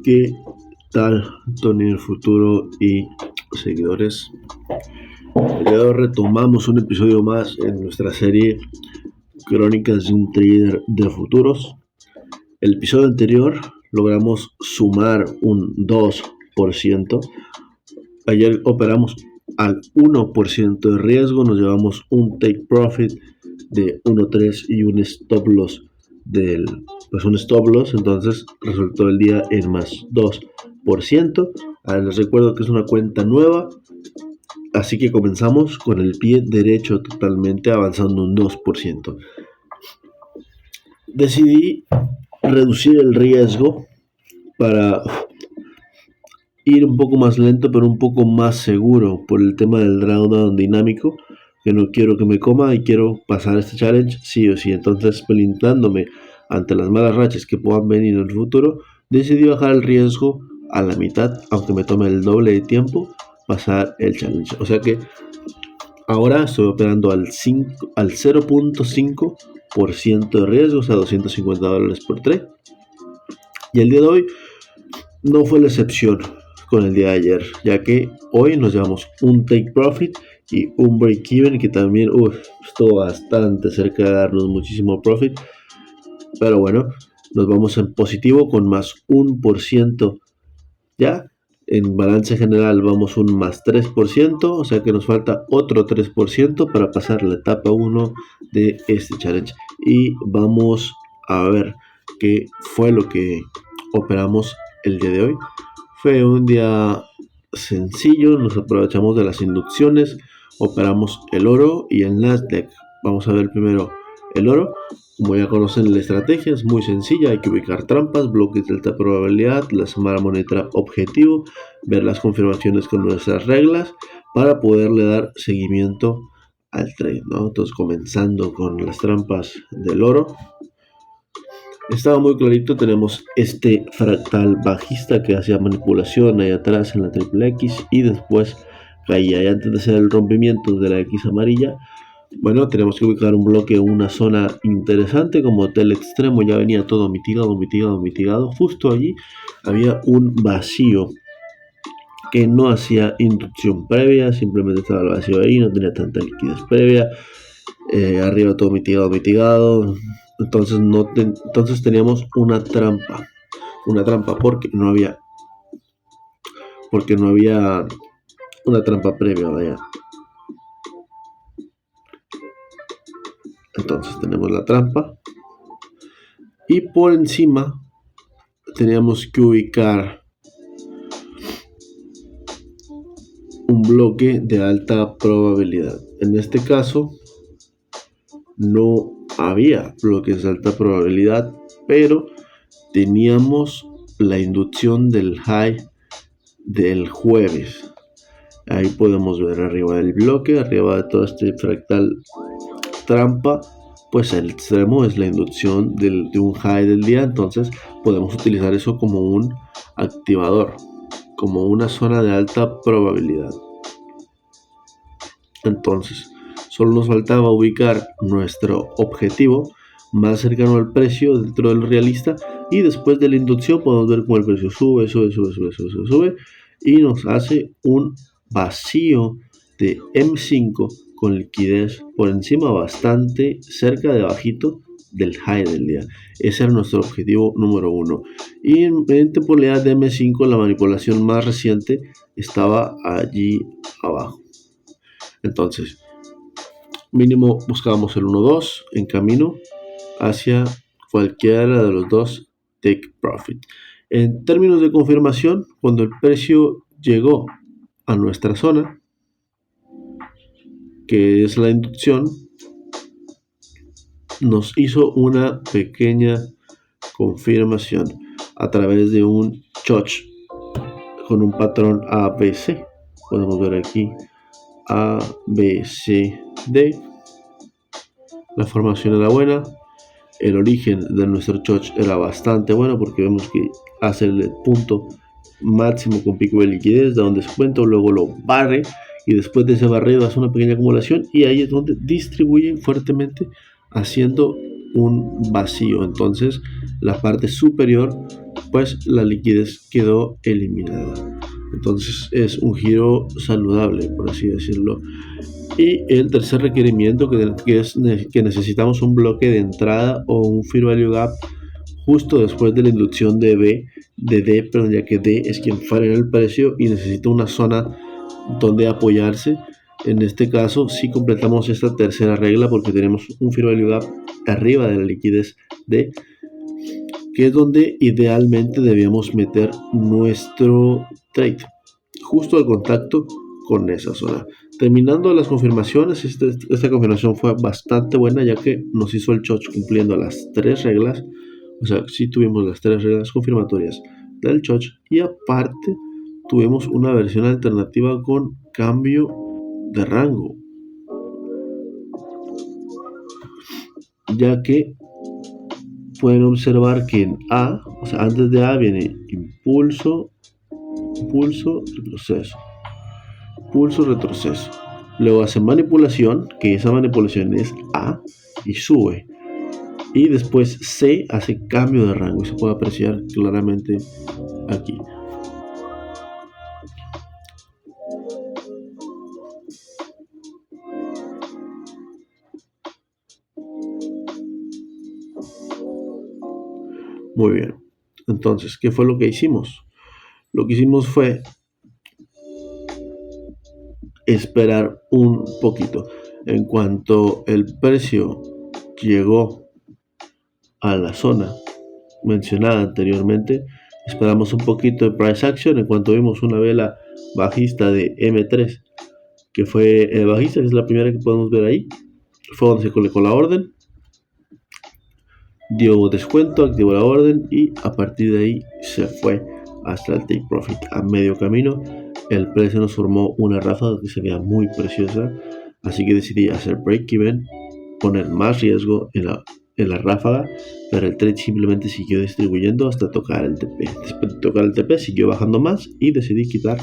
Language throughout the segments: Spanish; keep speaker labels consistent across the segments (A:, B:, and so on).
A: ¿Qué tal, Tony del futuro y seguidores? El día de hoy retomamos un episodio más en nuestra serie Crónicas de un Trader de Futuros. El episodio anterior logramos sumar un 2%. Ayer operamos al 1% de riesgo, nos llevamos un take profit de 1.3 y un stop loss un stop loss, entonces resultó el día en más 2%. Les recuerdo que es una cuenta nueva, así que comenzamos con el pie derecho totalmente, avanzando un 2%. Decidí reducir el riesgo para ir un poco más lento, pero un poco más seguro por el tema del drawdown dinámico, que no quiero que me coma y quiero pasar este challenge sí o sí. Entonces, blindándome ante las malas rachas que puedan venir en el futuro, decidí bajar el riesgo a la mitad, aunque me tome el doble de tiempo pasar el challenge. O sea que ahora estoy operando al 0.5% de riesgo, o sea, $250 por trade. Y el día de hoy no fue la excepción con el día de ayer, ya que hoy nos llevamos un take profit y un break even que también estuvo bastante cerca de darnos muchísimo profit, pero bueno, nos vamos en positivo con más 1%. Ya en balance general vamos un más 3%, o sea que nos falta otro 3% para pasar la etapa 1 de este challenge. Y vamos a ver qué fue lo que operamos el día de hoy. Fue un día sencillo, nos aprovechamos de las inducciones, operamos el oro y el Nasdaq. Vamos a ver primero el oro. Como ya conocen, la estrategia es muy sencilla, hay que ubicar trampas, bloques de alta probabilidad, la semana monetaria objetivo, ver las confirmaciones con nuestras reglas para poderle dar seguimiento al trade, ¿no? Entonces, comenzando con las trampas del oro. Estaba muy clarito, tenemos este fractal bajista que hacía manipulación ahí atrás en la triple X y después caía. Y antes de hacer el rompimiento de la X amarilla, bueno, tenemos que ubicar un bloque o una zona interesante como el extremo. Ya venía todo mitigado. Justo allí había un vacío que no hacía inducción previa, simplemente estaba el vacío ahí, no tenía tanta liquidez previa. Arriba todo mitigado. Entonces teníamos una trampa porque no había una trampa previa, vaya. Entonces tenemos la trampa y por encima teníamos que ubicar un bloque de alta probabilidad. En este caso no había bloques de alta probabilidad, pero teníamos la inducción del high del jueves. Ahí podemos ver arriba del bloque, arriba de todo este fractal trampa, pues el extremo es la inducción de un high del día. Entonces podemos utilizar eso como un activador, como una zona de alta probabilidad. Entonces solo nos faltaba ubicar nuestro objetivo más cercano al precio dentro del realista, y después de la inducción podemos ver cómo el precio sube y nos hace un vacío de M5 con liquidez por encima, bastante cerca de bajito del high del día. Ese era nuestro objetivo número 1. Y en temporalidad de M5 la manipulación más reciente estaba allí abajo. Entonces mínimo buscábamos el 1-2 en camino hacia cualquiera de los dos take profit. En términos de confirmación, cuando el precio llegó a nuestra zona, que es la inducción, nos hizo una pequeña confirmación a través de un choch con un patrón ABC. Podemos ver aquí ABCD. La formación era buena, el origen de nuestro choch era bastante bueno porque vemos que hace el punto máximo con pico de liquidez, da un descuento, luego lo barre y después de ese barrido hace una pequeña acumulación y ahí es donde distribuye fuertemente, haciendo un vacío. Entonces la parte superior, pues la liquidez quedó eliminada. Entonces es un giro saludable, por así decirlo. Y el tercer requerimiento es que necesitamos un bloque de entrada o un Fair Value Gap justo después de la inducción de D, pero ya que D es quien falla en el precio y necesita una zona donde apoyarse. En este caso si completamos esta tercera regla porque tenemos un Fair Value Gap arriba de la liquidez D, que es donde idealmente debíamos meter nuestro trade, justo al contacto con esa zona. Terminando las confirmaciones, esta confirmación fue bastante buena, ya que nos hizo el Choch cumpliendo las tres reglas. O sea, sí tuvimos las tres reglas confirmatorias del Choch, y aparte tuvimos una versión alternativa con cambio de rango, ya que pueden observar que en A, o sea, antes de A viene impulso, retroceso, pulso, retroceso. Luego hace manipulación, que esa manipulación es A, y sube. Y después C hace cambio de rango, y se puede apreciar claramente aquí. Muy bien. Entonces, ¿qué fue lo que hicimos? Lo que hicimos fue esperar un poquito. En cuanto el precio llegó a la zona mencionada anteriormente, esperamos un poquito de price action. En cuanto vimos una vela bajista de M3, que fue bajista, que es la primera que podemos ver ahí, fue donde se colocó la orden, dio descuento, activó la orden y a partir de ahí se fue hasta el take profit. A medio camino el precio nos formó una ráfaga que se veía muy preciosa, así que decidí hacer break even, poner más riesgo en la ráfaga, pero el trade simplemente siguió distribuyendo hasta tocar el TP. Después de tocar el TP siguió bajando más y decidí quitar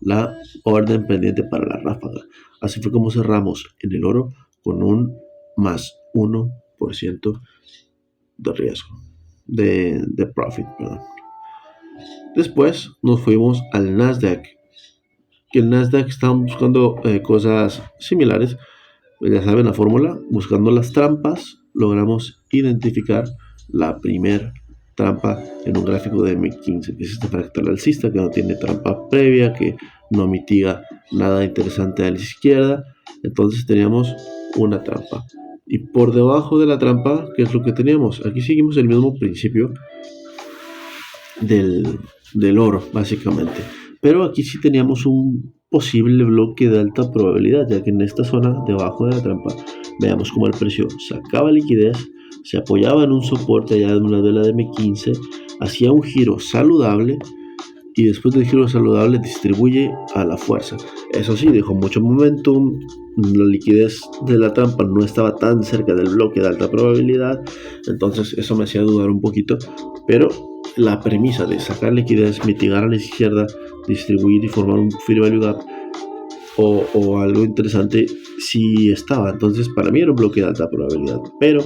A: la orden pendiente para la ráfaga. Así fue como cerramos en el oro con un más 1% de riesgo, de profit, perdón. Después nos fuimos al Nasdaq, que el Nasdaq estamos buscando cosas similares. Ya saben la fórmula, buscando las trampas logramos identificar la primer trampa en un gráfico de M15, que es este fractal alcista que no tiene trampa previa, que no mitiga nada interesante a la izquierda. Entonces teníamos una trampa, y por debajo de la trampa, ¿qué es lo que teníamos? Aquí seguimos el mismo principio del oro, básicamente, pero aquí sí teníamos un posible bloque de alta probabilidad, ya que en esta zona debajo de la trampa veamos como el precio sacaba liquidez, se apoyaba en un soporte allá de una vela de M15, hacía un giro saludable y después del giro saludable distribuye a la fuerza. Eso sí, dejó mucho momentum, la liquidez de la trampa no estaba tan cerca del bloque de alta probabilidad, entonces eso me hacía dudar un poquito, pero la premisa de sacar liquidez, mitigar a la izquierda, distribuir y formar un Fair Value Gap o algo interesante sí estaba. Entonces para mí era un bloque de alta probabilidad, pero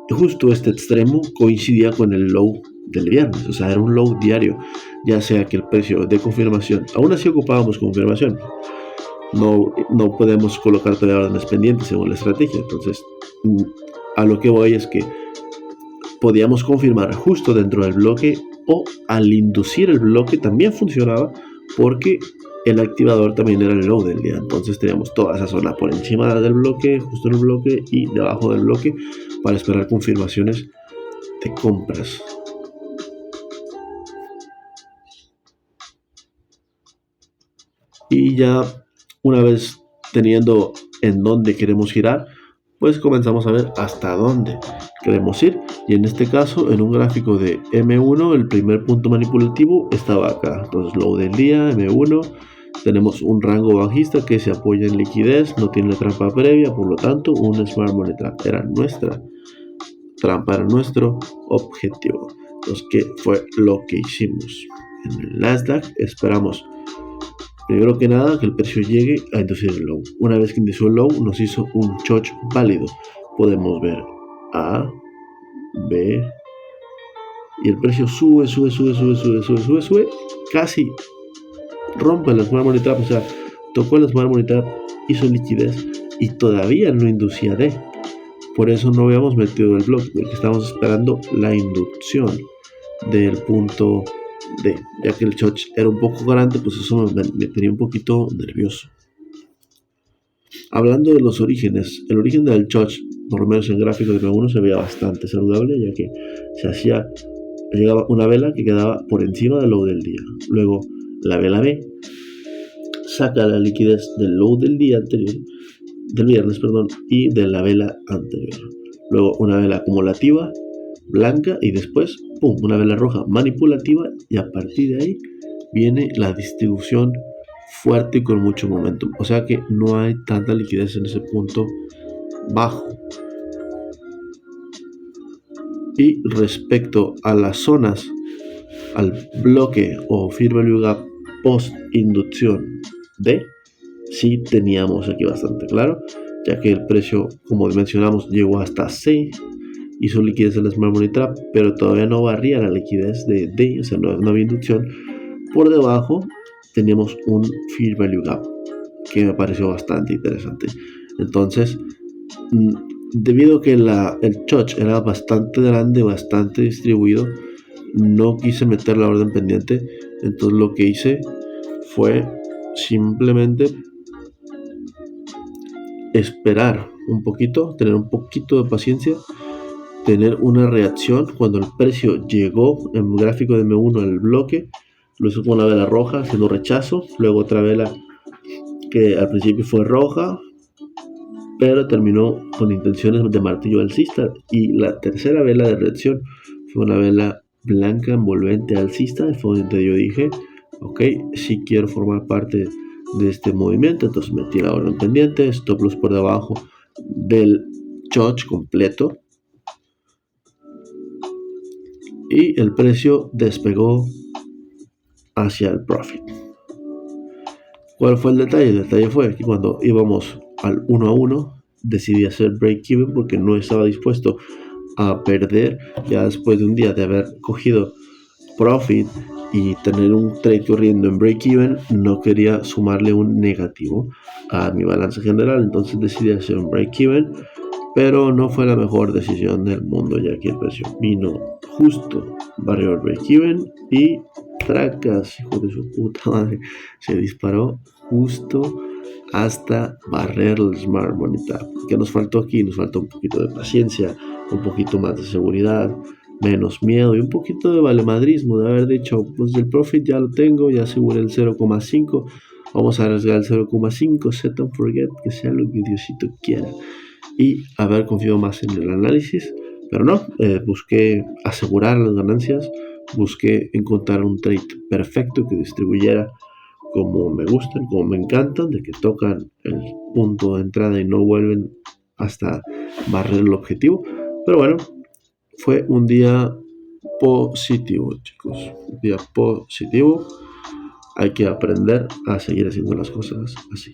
A: justo este extremo coincidía con el low del viernes, o sea, era un low diario, ya sea que el precio de confirmación, aún así ocupábamos confirmación, no podemos colocar todavía órdenes pendientes según la estrategia. Entonces a lo que voy es que podíamos confirmar justo dentro del bloque, o al inducir el bloque también funcionaba porque el activador también era el low del día. Entonces teníamos toda esa zona por encima del bloque, justo en el bloque y debajo del bloque, para esperar confirmaciones de compras. Y ya una vez teniendo en dónde queremos girar, pues comenzamos a ver hasta dónde queremos ir, y en este caso en un gráfico de M1 el primer punto manipulativo estaba acá. Entonces low del día, M1, tenemos un rango bajista que se apoya en liquidez, no tiene trampa previa, por lo tanto un Smart Money Trap era nuestra trampa, era nuestro objetivo. Entonces, ¿qué fue lo que hicimos? En el Nasdaq esperamos primero que nada que el precio llegue a inducir el low. Una vez que indució el low nos hizo un choch válido. Podemos ver A, B, y el precio sube, casi rompe la Smart Money Trap, o sea, tocó la Smart Money Trap, hizo liquidez y todavía no inducía D. Por eso no habíamos metido el bloque, porque estábamos esperando la inducción del punto D, ya que el choch era un poco grande, pues eso me tenía un poquito nervioso. Hablando de los orígenes, el origen del choch, por lo menos en gráfico de M1, se veía bastante saludable, ya que llegaba una vela que quedaba por encima del low del día. Luego la vela B saca la liquidez del low del día anterior, del viernes, perdón, y de la vela anterior. Luego una vela acumulativa blanca y después, pum, una vela roja manipulativa, y a partir de ahí viene la distribución fuerte y con mucho momentum. O sea que no hay tanta liquidez en ese punto bajo. Y respecto a las zonas, al bloque o Fair Value Gap post inducción D, sí teníamos aquí bastante claro, ya que el precio, como mencionamos, llegó hasta C, hizo liquidez en la Smart Money Trap, pero todavía no barría la liquidez de D, o sea, no había inducción. Por debajo teníamos un Fair Value Gap que me pareció bastante interesante. Entonces, debido a que el choch era bastante grande, bastante distribuido, no quise meter la orden pendiente. Entonces lo que hice fue simplemente esperar un poquito, tener un poquito de paciencia, tener una reacción. Cuando el precio llegó en el gráfico de M1 al bloque, lo hizo con una vela roja haciendo rechazo, luego otra vela que al principio fue roja pero terminó con intenciones de martillo alcista, y la tercera vela de reacción fue una vela blanca envolvente alcista. Fue donde yo dije, ok, sí quiero formar parte de este movimiento. Entonces metí la orden pendiente, stop loss por debajo del choch completo, y el precio despegó hacia el profit. ¿Cuál fue el detalle? El detalle fue que cuando íbamos al 1 a 1 decidí hacer break-even porque no estaba dispuesto a perder. Ya después de un día de haber cogido profit y tener un trade corriendo en break-even, no quería sumarle un negativo a mi balance general. Entonces decidí hacer un break-even, pero no fue la mejor decisión del mundo, ya que el precio vino justo, barrió el break-even y tracas, hijo de su puta madre, se disparó justo hasta barrer el Smart Money Trap. ¿Qué nos faltó aquí? Nos faltó un poquito de paciencia, un poquito más de seguridad, menos miedo y un poquito de valemadrismo, de haber dicho, pues el profit ya lo tengo, ya aseguré el 0,5, vamos a arriesgar el 0,5, set and forget, que sea lo que Diosito quiera, y haber confiado más en el análisis. Pero no, busqué asegurar las ganancias, busqué encontrar un trade perfecto que distribuyera como me gustan, como me encantan, de que tocan el punto de entrada y no vuelven hasta barrer el objetivo. Pero bueno, fue un día positivo, chicos, un día positivo. Hay que aprender a seguir haciendo las cosas así.